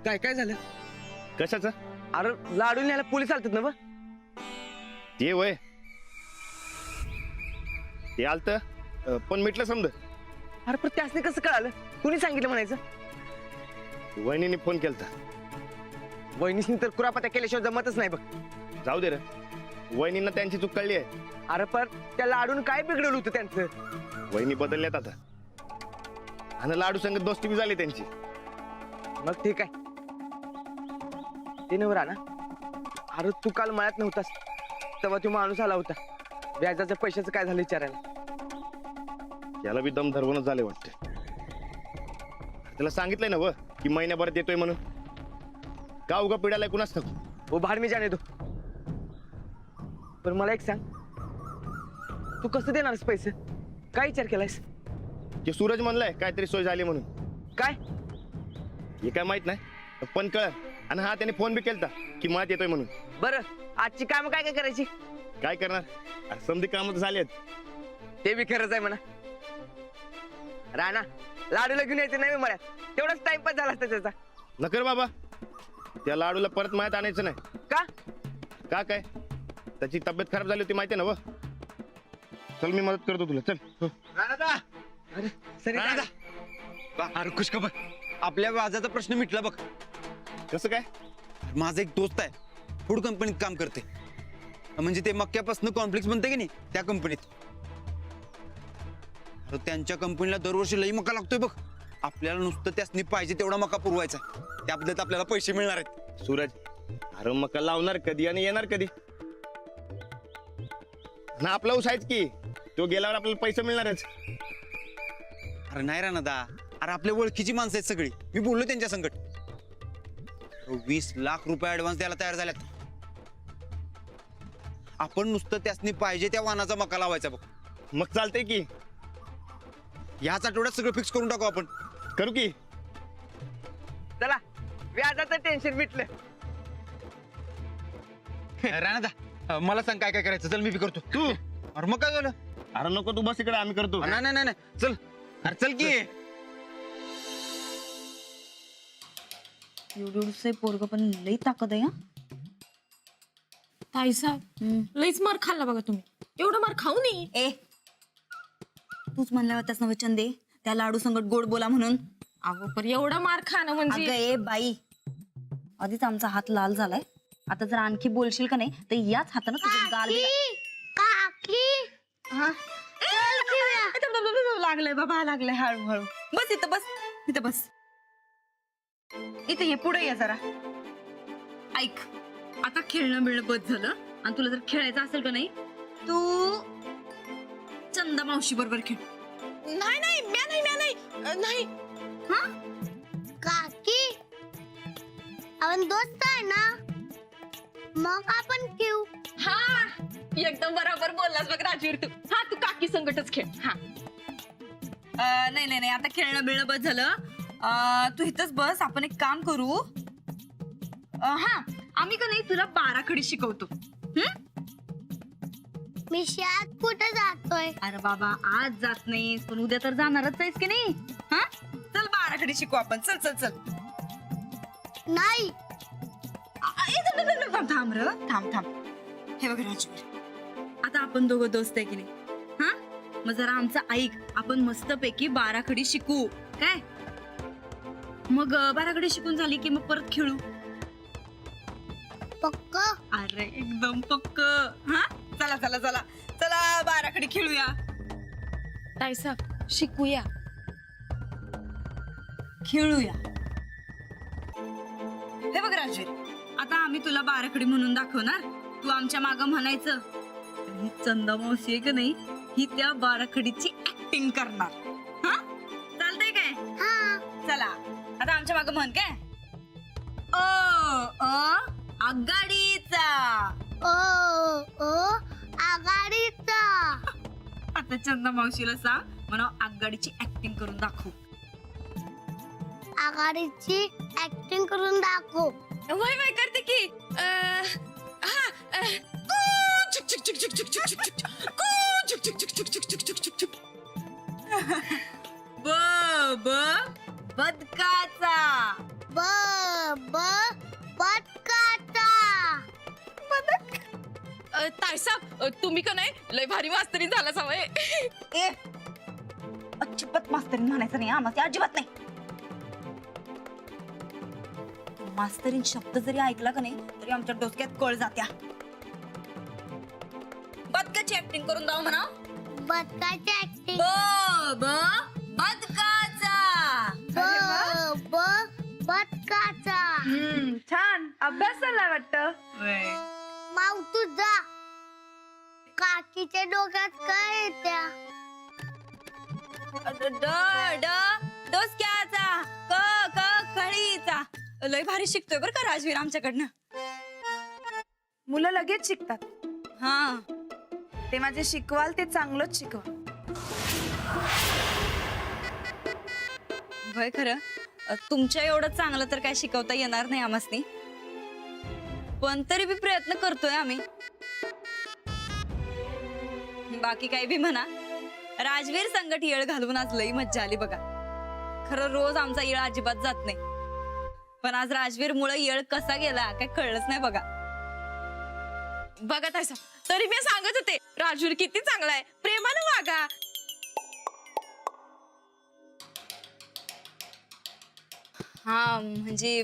काय काय झालं? कशाचं? अरे लाडू न्यायला पोलीस आलतात ना व? ते वय ते आलत पण मिटलं समज. अरे पण त्यासने कसं कळालं? कुणी सांगितलं म्हणायचं? वहिनीने फोन केलता. वहिनीसनी तर कुरापत्या केल्याशिवाय जमतच नाही बघ. जाऊ दे रे, वहिनींना त्यांची चूक कळली आहे. अरे पण त्या लाडून काय बिघडवलं होतं त्यांचं? वहिनी बदलल्यात आता आणि लाडू संगत दोस्ती बी झाली त्यांची. मग ठीक आहे. ते नवरा ना, अरे तू काल मळ्यात नव्हतास तेव्हा तो माणूस आला होता व्याजाच्या पैशाचं काय झालं विचारायला. याला बी दम धरवूनच झाले वाटते. त्याला सांगितलंय ना व की महिन्याभरात येतोय म्हणून. का उगा पिढ्याला कुणाच नको. वो बाहेर मी जाणे दो. पण मला एक सांग, तू कसं देणारस पैसे? काय विचार केलायस? ते सूरज म्हणलाय काहीतरी सोय झाली म्हणून. काय? हे काय माहित नाही पण कळ. आणि हा त्याने फोन बी केलता की मळ्यात येतोय म्हणून. बरं आजची काम काय काय करायची? काय करणार, अरे समधी कामं तर झाली आहेत. ते बी खरंच आहे म्हणा. राणा लाडूला घेऊन यायचं नाही मळ्यात, तेवढाच टाइमपास झाला असता त्याचा. नकर बाबा, त्या लाडूला परत मळ्यात आणायचं नाही. का? का काय, त्याची तब्येत खराब झाली होती माहितीये ना व. चल मी मदत करतो तुला, चल. अरे सरी अरे खुशखबर, आपल्या व्याजाचा प्रश्न मिटला बघ. कसं काय? माझा एक दोस्त आहे, फूड कंपनीत काम करते. म्हणजे ते मक्यापासून कॉर्नफ्लेक्स बनते की नाही, त्या कंपनीत. अरे त्यांच्या कंपनीला दरवर्षी लई मका लागतोय बघ. आपल्याला नुसतं त्यासनी पाहिजे तेवढा मका पुरवायचा, त्याबद्दल आपल्याला पैसे मिळणार आहेत. सूरज, अरे मका लावणार कधी आणि येणार कधी? ना आपला ऊस आहेच की, तो गेल्यावर आपल्याला पैसे मिळणारच. अरे नाही राहणार दा, अरे आपल्या ओळखीची माणसं आहेत सगळी. मी बोललो त्यांच्या संकट. 20 लाख रुपये ऍडव्हान्स द्यायला तयार झाल्यात. आपण नुसतं त्यासनी पाहिजे त्या वाहनाचा मका लावायचा बघ. मग चालतंय की, ह्याच आठवड्यात सगळं फिक्स करून टाकू आपण. करू की. चला व्याजाचं टेन्शन मिटलं. राणा मला सांग काय काय करायचं. चल मी बी करतो. तू अरे मग काय झालं? अरे नको तू बस इकडे, आम्ही करतो. नाही नाही नाही, चल. अरे चल की. एवढे पोरग पण लई ताकद आहे. ताईसाहेब लईच मार खाल्ला बघा तुम्ही. एवढा मार खाऊ नये. ए तूच म्हणल्या होत्यास ना वचन दे त्या लाडू संगट गोड बोला म्हणून. अगो पर एवढा मार खाणं अगं म्हणजे ए बाई, आधीच आमचा हात लाल झालाय. आता जर आणखी बोलशील का नाही तर याच हातानं तुझं गाल लागलंय बाबा, लागलंय. हळूहळू बस, इथं बस, इथं बस. इथे ये, पुढे ये जरा. ऐक, आता खेळणं बिळणं बस झालं. आणि तुला जर खेळायचं असेल का नाही, तू चंदा मावशी बरोबर खेळ. नाही नाही म्या नाही. हा काकी आपण दोस्त आहे ना, मग आपण खेळू. हा एकदम बरोबर बोललास बघ राजवीर तू. हा तू काकी संकटच खेळ. हा नाही नाही नाही, आता खेळणं बिळणं बस झालं. तू इथंच बस. आपण एक काम करू. हा आम्ही का नाही तुला बाराखडी शिकवतो. मी शाळेत कुठे जातोय? अरे बाबा आज जात नाहीस पण उद्या तर जाणारच आहेस की नाही. हा चल बाराखडी शिकू आपण. चल चल चल. नाही. थांब र, थांब. हे बघ राजवीर, आता आपण दोघं दोस्त आहे की नाही. हा मग जरा आमचं ऐक. आपण मस्तपैकी बाराखडी शिकू काय. मग बाराखडी शिकून झाली की मग परत खेळू. पक्क? अरे एकदम पक्क. हा चला चला चला चला बाराखडी खेळूया. ताईसाहेब शिकूया. खेळूया. हे बघ राजवीर, आता आम्ही तुला बाराखडी म्हणून दाखवणार. तू आमच्या मागं म्हणायचं. ही चंदा मावशी आहे का नाही, ही त्या बाराखडीची ऍक्टिंग करणार. हा चालतंय काय? हा. चला आता आमच्या मागं म्हण काय. आघाडीचा. आघाडीचा. आता चंदा मावशीला सांग म्हणा आघाडीची ऍक्टिंग करून दाखव. आघाडीची ऍक्टिंग करून दाखव. वय करते की. ब बदकाचा. ब तुम्ही का नाही लय भारी मास्तरी झाला सवय. ए अजिबात मास्तरीन म्हणायचं नाही आम्हाला, अजिबात नाही. मास्तरीन शब्द जरी ऐकला का नाही तरी आमच्या डोक्यात कळ जात्या. बदकाची ऍक्टिंग करून दाव म्हणा. बदकाची ऍक्टिंग. बदकाचा. बदकाचा. छान अभ्यास झाला वाटतं. माऊ तू जा. काकीच्या डोक्यात काय येत्या? डोसक्याचा कळीचा. लय भारी शिकतोय बरं का राजवीर आमच्याकडनं. मुलं लगेच शिकतात. हा ते माझे शिकवाल ते चांगलंच शिकवा. होय खरं. तुमच्या एवढं चांगलं तर काय शिकवता येणार नाही आम्हासनी, पण तरी बी प्रयत्न करतोय आम्ही. बाकी काय बी म्हणा, राजवीर संगट येळ घालून आज लई मज्जा आली बघा. खरं रोज आमचा येळ अजिबात जात नाही, पण आज राजवीर मुळे येळ कसा गेला काय कळलंच नाही बघा. बघा तसं तरी मी सांगत होते राजवीर किती चांगला आहे, प्रेमानं वागा. हा म्हणजे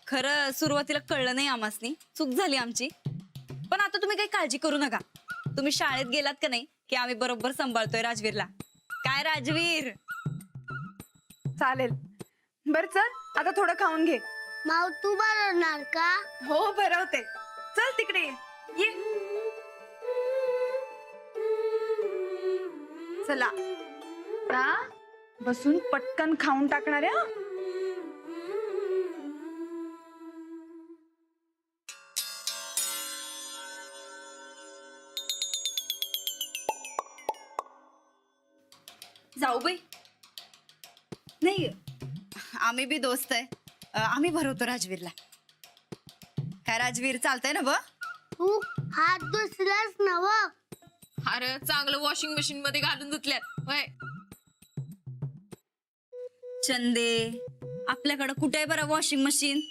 खरं सुरुवातीला कळलं नाही आम्हासनी, चूक झाली आमची. पण आता तुम्ही काही काळजी करू नका. तुम्ही शाळेत गेलात का नाही की आम्ही बरोबर सांभाळतोय राजवीरला. काय राजवीर? चालेल. बर चल आता थोडं खाऊन घे. माऊ तू बनवणार का? हो भरवते. चल तिकडे ये. चला आता बसून पटकन खाऊन टाकणाऱ्या. जाऊ बाई. नाही आम्ही बी दोस्त आहे, आम्ही भरवतो राजवीरला. काय राजवीर चालतंय ना ब? तू हात दुसराच नव. अरे चांगलं वॉशिंग मशीन मध्ये घालून धुतल्यात. होय चंदे आपल्याकडं कुठे आहे बरं वॉशिंग मशीन?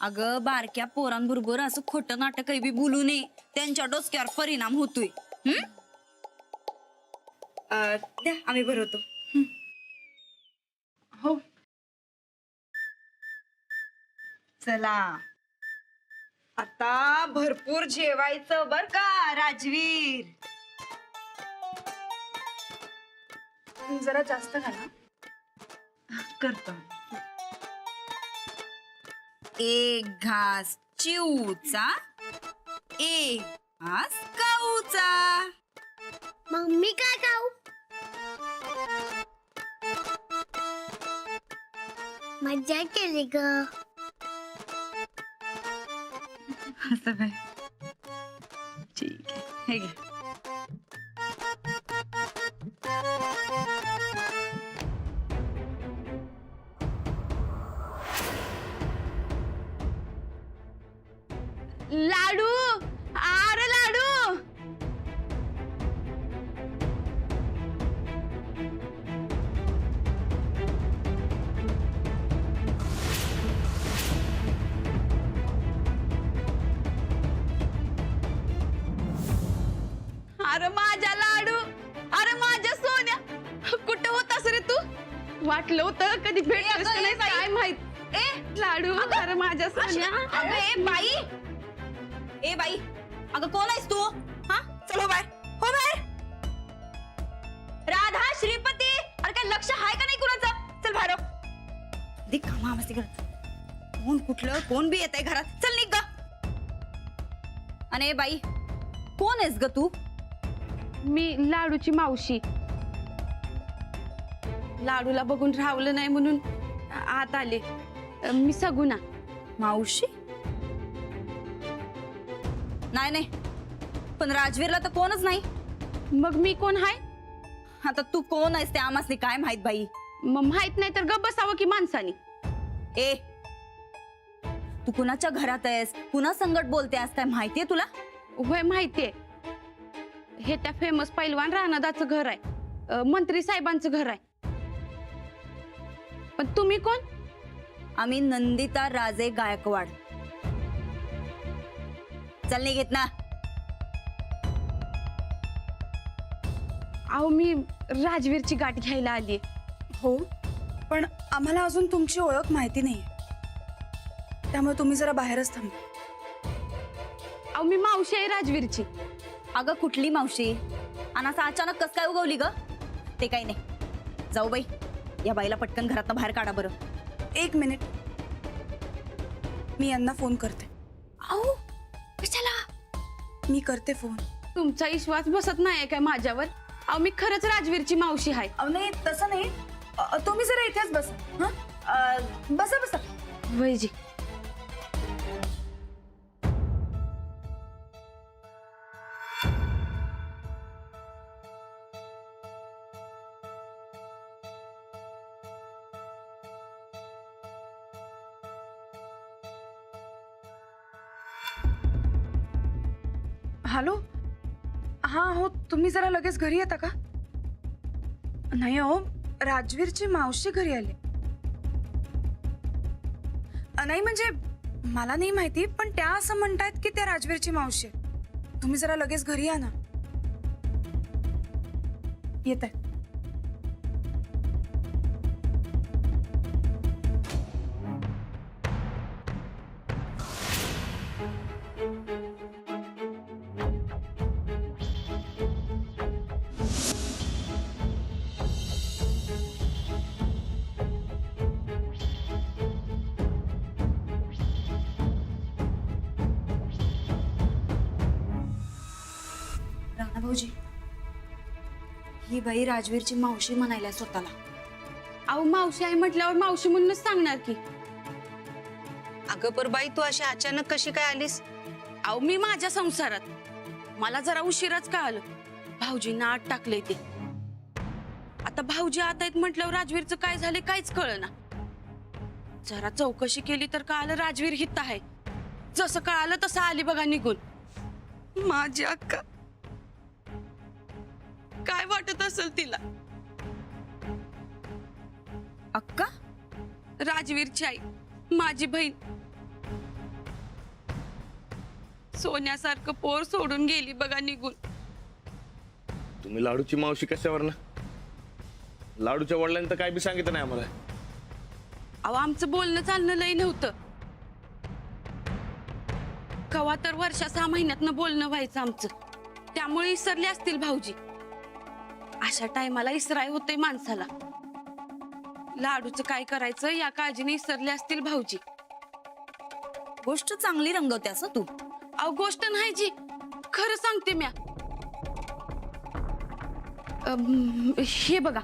अगं बारक्या पोरांबरोबर असं खोटं नाटक काही बी बोलू नये, त्यांच्या डोसक्यावर परिणाम होतोय. द्या आम्ही भरवतो. हो चला आता भरपूर जेवायचं बर का राजवीर. जरा जास्त खा ना. करतो. एक घास चिवचा, एक घास काऊचा. मग मी काय खाऊ? मज्जा केली ग. असं काय? ठीक आहे हे घे. लाडू. अरे लाडू. अरे माझ्या लाडू, अरे माझ्या सोन्या, कुठं होतास रे तू? वाटलं होतं कधी भेटतोस का नाही काय माहित. ए लाडू, अरे माझ्या सोन्या. अगं ए बाई, ए बाई, अगं कोण आहेस तू? हा चल हो बाहेर, हो बाहेर. राधा श्रीपती, अरे काय लक्ष आहे का नाही कुणाचं? चल बाहेर. देख कामा मस्ती कर. कोण कुठलं कोण बी येत आहे घरात. चल निघ ग. आणि ए बाई कोण आहेस ग तू? मी लाडूची मावशी. लाडूला बघून राहवलं नाही म्हणून आत आले. मी सगुना. मावशी? नाही नाही, पण राजवीरला तर कोणच नाही. मग मी कोण हाय? आता तू कोण आहेस ते आम्हासनी काय माहित बाई. मग माहित नाही तर गप बसावं की माणसानी. ए तू कुणाच्या घरात आहेस, कुणा संगट बोलतेस काय माहितीये तुला? होय माहितीये. हे त्या फेमस पैलवान राणादाचं घर आहे, मंत्री साहेबांचं घर आहे. पण तुम्ही कोण? आम्ही नंदिता राजे गायकवाड. चल नाही घेत ना. अहो मी राजवीरची गाठ घ्यायला आली. हो, पण आम्हाला अजून तुमची ओळख माहिती नाही, त्यामुळे तुम्ही जरा बाहेरच थांबा. अहो मी मावशी आहे राजवीरची. अगं कुठली मावशी? आणि असं अचानक कस काय उगवली ग? ते काही नाही. जाऊ बाई, या बाईला पटकन घरातनं बाहेर काढा बरं. 1 मिनिट, मी यांना फोन करते. अहो कशाला? मी करते फोन. तुमचा विश्वास बसत नाही काय माझ्यावर? अहो मी खरंच राजवीरची मावशी आहे. अहो नाही, तसं नाही. तुम्ही जरा इथेच बसा. बसा बसा. Veggie hello. हा हो, तुम्ही जरा लगेच घरी येता का? नाही हो, राजवीरची मावशी घरी आली. नाही म्हणजे मला नाही माहिती, पण त्या असं म्हणतायत की त्या राजवीरची मावशी आहे. तुम्ही जरा लगेच घरी या ना. येत आहे. राणा भाऊजी, ही बाई राजवीरची मावशी म्हणायला स्वतःला. अहो मावशी आहे म्हटल्यावर मावशी म्हणूनच सांगणार की. अगं पर बाई, तू अशी अचानक कशी काय आलीस? अहो मी माझ्या संसारात. मला जरा उशिराच कळालं. भाऊजींना आत टाकलंय ते. आता भाऊजी आत आहेत म्हटल्यावर राजवीरचं काय झालं काहीच कळना. जरा चौकशी केली तर कळालं राजवीर हित आहे. जसं कळालं तसं आली बघा निघून. माझी अक्का काय वाटत असेल तिला. अक्का? राजवीरची आई, माझी बहीण. सोन्यासारखं पोर सोडून गेली बघा निघून. तुम्ही लाडूची मावशी कशावर ना? लाडूच्या वडिलांनी तर काय बी सांगितलं नाही आम्हाला. अहो आमचं बोलणं चालणं लय नव्हतं. कवा तर वर्षा 6 महिन्यातनं बोलणं व्हायचं आमचं. त्यामुळे इसरले असतील भाऊजी. अशा टायमाला इसराय होते माणसाला. लाडूचं काय करायचं या काळजीने इसरले असतील भाऊजी. गोष्ट चांगली रंगवते असं तू. अहो गोष्ट नाही जी, खरं सांगते म्या. हे बघा,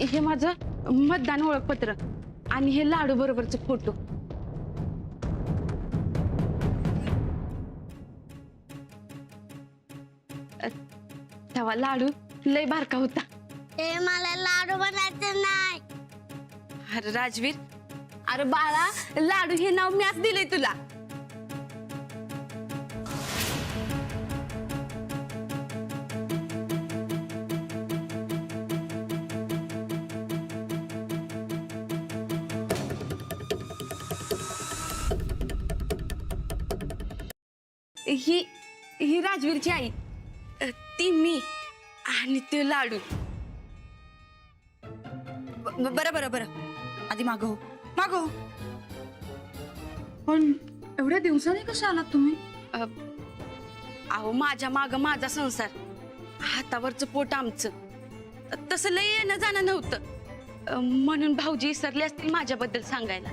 हे माझं मतदान ओळखपत्र आणि हे लाडू बरोबरचे फोटो. तेव्हा लाडू लय बारका होता. ते मला लाडू बनायचं नाही. अरे राजवीर, अरे बाळा, लाडू हे नाव मीच दिलंय तुला. ही राजवीरची आई, ती मी आणि ते लाडू. बरं बरं बरं, आधी मागं हो. मागो. पण एवढ्या दिवसांनी कशा आलात तुम्ही? अहो माझ्या माग माझा संसार, हातावरचं पोट आमचं. तसं लय येणं जाणं नव्हतं. म्हणून भाऊजी इसरले असतील माझ्याबद्दल सांगायला.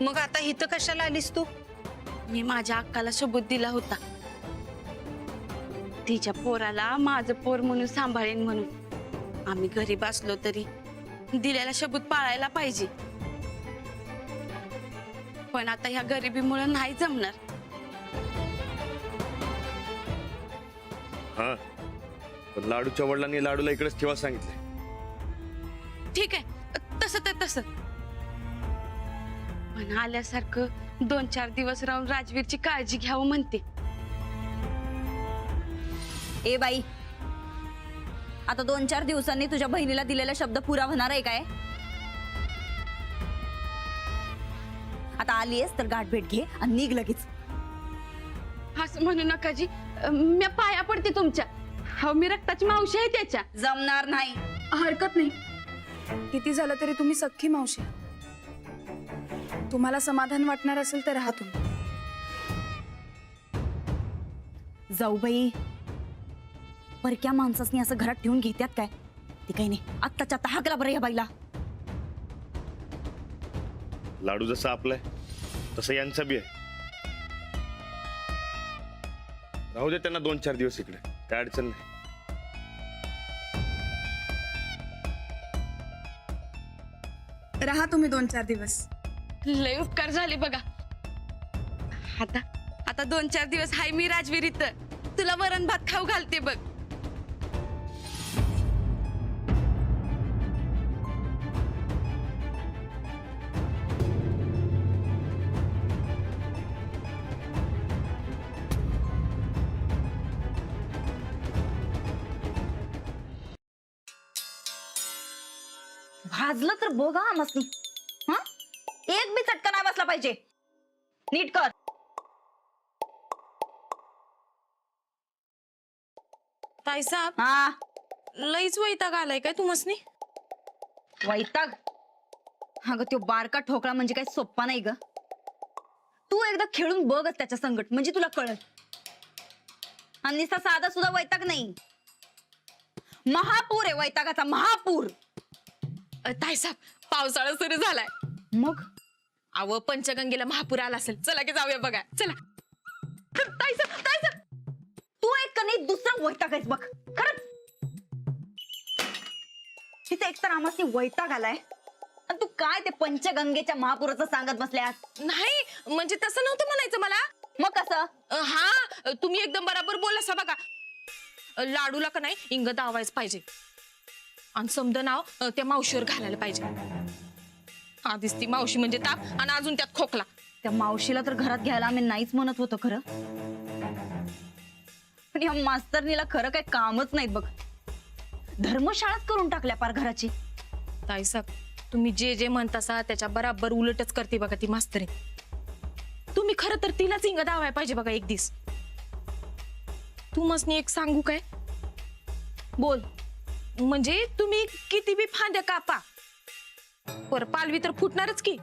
मग आता इथं कशाला आलीस तू? मी माझ्या अक्काला सबूत दिला होता. तिच्या पोराला माझं पोर म्हणून सांभाळेन म्हणून. आम्ही घरी बसलो तरी दिलेला सबूत पाळायला पाहिजे. पण आता ह्या गरिबीमुळे नाही जमणार. हा, पण लाडूच्या वडिलांनी लाडूला इकडेच ठेवा सांगितले. ठीक आहे, तसं तर तसं. पण आल्यासारखं 2-4 दिवस राहून राजवीरची काळजी घ्यावं म्हणते. ए बाई, आता 2-4 दिवसांनी तुझ्या बहिणीला दिलेला शब्द पुरा होणार आहे काय? आता आलीयस तर गाठ भेट घे आणि निघ लगेच. असं म्हणू नका जी, मी पाया पडते तुमच्या. हो, मी रक्ताची मावशी आहे त्याच्या. जमणार नाही. हरकत नाही, किती झालं तरी तुम्ही सख्खी मावशी. तुम्हाला समाधान वाटणार असेल तर राहा तुम्ही. जाऊ बाई, परक्या माणसासनी असं घरात ठेवून घेत्यात काय? ते काही नाही, आत्ताच्या आता हाकला बरं या बाईला. लाडू जसं आपलाय तसं यांचं बी आहे. राहू दे त्यांना 2-4 दिवस इकडे, काय अडचण नाही. राहा तुम्ही 2-4 दिवस. लय उपकार झाले बघा. आता 2-4 दिवस हाय मी राजवीर इथं. तुला वरण भात खाऊ घालते बघ. भाजलं तर बघा आमसनी. हा, एक बी चटका नाही बसला पाहिजे. नीट कर. ताईसाहेब, हा, लईच वैताग आलाय काय तुमसनी? वैताग? अगं तो बारका ठोकळा म्हणजे काय सोप्पा नाही ग. तू एकदा खेळून बघच त्याच्या संगट, म्हणजे तुला कळल. आणि नुसता साधा सुद्धा वैताग नाही, महापूर आहे वैतागाचा, महापूर. ताईसाहेब, पावसाळा सुरू झालाय. मग अव पंचगंगेला महापूर आला असेल. चला की जाऊया बघा. चला. ताईसाहेब, ताईसाहेब, तू एक का नाही दुसरा वैताग आहेस बघ खरंच. तिथे एकतर आम्हाला वैताग आलाय आणि तू काय ते पंचगंगेच्या महापुराचं सांगत बसल्यास. नाही म्हणजे तसं नव्हतं म्हणायचं मला. मग कसं? हा, तुम्ही एकदम बरोबर बोलला बघा. लाडूला का नाही इंग दावायच पाहिजे आणि समद नाव त्या मावशीवर घालायला पाहिजे. आधीच ती मावशी म्हणजे ताप आणि अजून त्यात खोकला. त्या मावशीला तर घरात घ्यायला आम्ही नाहीच म्हणत होतो खरं, पण या मास्तरनीला खरं काही कामच नाहीत बघ. धर्मशाळाच करून टाकल्या पार घराची. ताईसाहेब, तुम्ही जे जे म्हणतासा त्याच्या बराबर उलटच करते बघा ती मास्तरी. तुम्ही खरं तर तिलाच इंग दावाय पाहिजे बघा एक दिवस. तू मसनी एक सांगू काय? बोल. म्हणजे तुम्ही किती बी फांद्या कापा, पर पालवी तर फुटणारच की.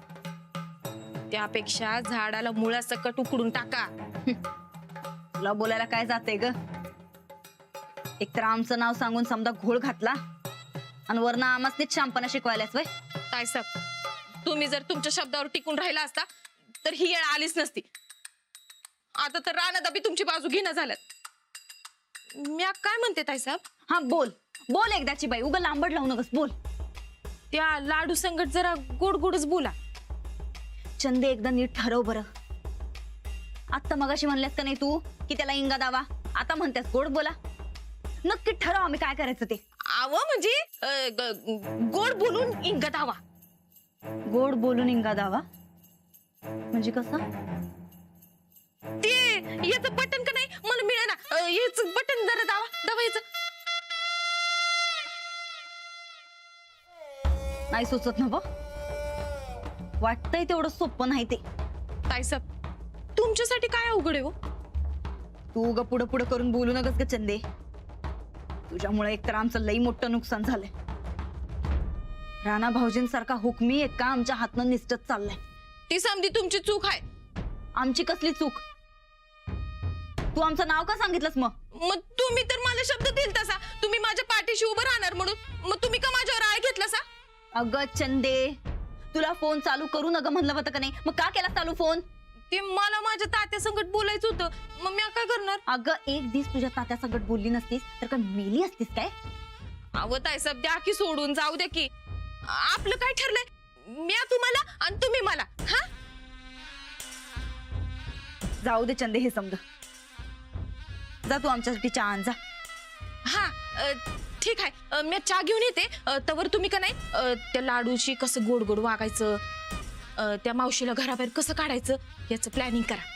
त्यापेक्षा झाडाला मुळासकट उकडून टाका. तुला बोलायला काय जाते ग? एकतर आमचं नाव सांगून समजा घोळ घातला आणि वरनं आमासनीच शांपणा शिकवायलाच वय. ताईसाहेब, तुम्ही जर तुमच्या शब्दावर टिकून राहिला असता तर ही येळ आलीच नसती. आता तर रानादाबी तुमची बाजू घेणं झाल्यात. मी काय म्हणते ताईसाहेब? हा बोल, बोल एकदाची बाई, उगा लांबड लावू नकस, बोल. त्या लाडू संगट जरा गोड गोडच बोला. चंदे एकदा नीट ठरव बरं. आता मगाशी म्हणल्यास का नाही तू की त्याला इंगा दावा, आता म्हणतेस गोड बोला. नक्की ठरव आम्ही काय करायचं ते. आव म्हणजे गोड बोलून इंग दावा. गोड बोलून इंगा दावा म्हणजे कसं? ते याचं बटन का नाही मला मिळे ना, याच बटन जरा दावा दावायचं. नाही सुचत ना बघ, वाटतंय तेवढं सोपं नाही ते. ताईसाहेब, तुमच्यासाठी काय अवघड आहे हो? तू ग पुढं पुढं करून बोलू नकस ग चंदे. तुझ्यामुळे एकतर आमचं लई मोठं नुकसान झालंय. राणा भाऊजींसारखा हुकमी एक का आमच्या हातनं निष्ठत चाललाय. ती समधी तुमची चूक आहे. आमची कसली चूक? तू आमचं नाव का सांगितलंस मग? मग तुम्ही तर मला शब्द दिल तसा तुम्ही माझ्या पाठीशी उभं राहणार म्हणून. मग तुम्ही का माझ्यावर आळ घेतला सा? अगं चंदे, तुला फोन चालू करू नका म्हणलं होतं का नाही, मग का केला चालू फोन? ते मला माझ्या तात्या संगत बोलायचं होतं. मग मी काय करणार? अगं एक दिवस तुझ्या तात्या संगत बोलली नसतीस तर का मेली असतीस काय? अहो ताईसाहेब, द्या की सोडून, जाऊ द्या की. आपलं काय ठरलंय? मी तुम्हाला आणि तुम्ही मला. हा, जाऊ दे चंदे, हे समज. जा तू आमच्यासाठी चहा आण जा. हा, ठीक आहे. मी चहा घेऊन येते. तवर तुम्ही का नाही त्या लाडूशी कसं गोड गोड वागायचं, त्या मावशीला घराबाहेर कसं काढायचं याचं प्लॅनिंग करा.